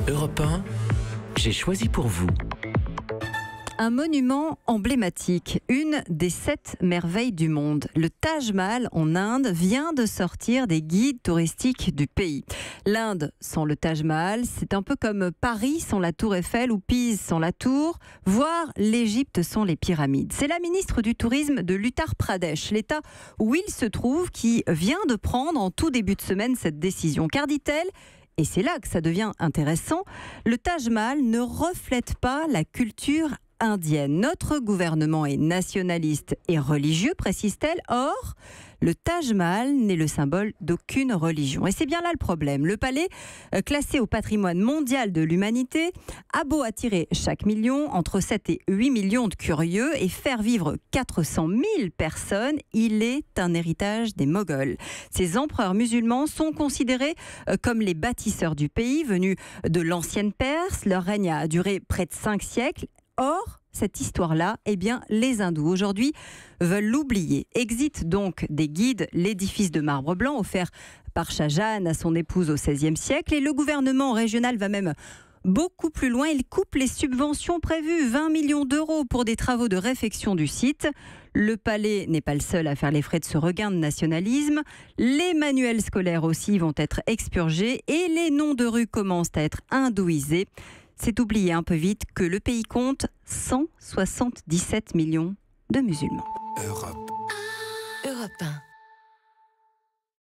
Europe 1, j'ai choisi pour vous. Un monument emblématique, une des 7 merveilles du monde. Le Taj Mahal en Inde vient de sortir des guides touristiques du pays. L'Inde sans le Taj Mahal, c'est un peu comme Paris sans la Tour Eiffel ou Pise sans la Tour, voire l'Égypte sans les pyramides. C'est la ministre du Tourisme de l'Uttar Pradesh, l'État où il se trouve, qui vient de prendre en tout début de semaine cette décision. Car dit-elle, et c'est là que ça devient intéressant, le Taj Mahal ne reflète pas la culture indienne. Notre gouvernement est nationaliste et religieux, précise-t-elle. Or, le Taj Mahal n'est le symbole d'aucune religion. Et c'est bien là le problème. Le palais, classé au patrimoine mondial de l'humanité, a beau attirer chaque million, entre 7 et 8 millions de curieux, et faire vivre 400 000 personnes, il est un héritage des Moghols. Ces empereurs musulmans sont considérés comme les bâtisseurs du pays, venus de l'ancienne Perse. Leur règne a duré près de 5 siècles. Or, cette histoire-là, les hindous aujourd'hui veulent l'oublier. Exit donc des guides l'édifice de marbre blanc offert par Shah Jahan à son épouse au XVIe siècle. Et le gouvernement régional va même beaucoup plus loin. Il coupe les subventions prévues, 20 millions d'euros pour des travaux de réfection du site. Le palais n'est pas le seul à faire les frais de ce regain de nationalisme. Les manuels scolaires aussi vont être expurgés et les noms de rues commencent à être hindouisés. C'est oublier un peu vite que le pays compte 177 millions de musulmans. Europe 1.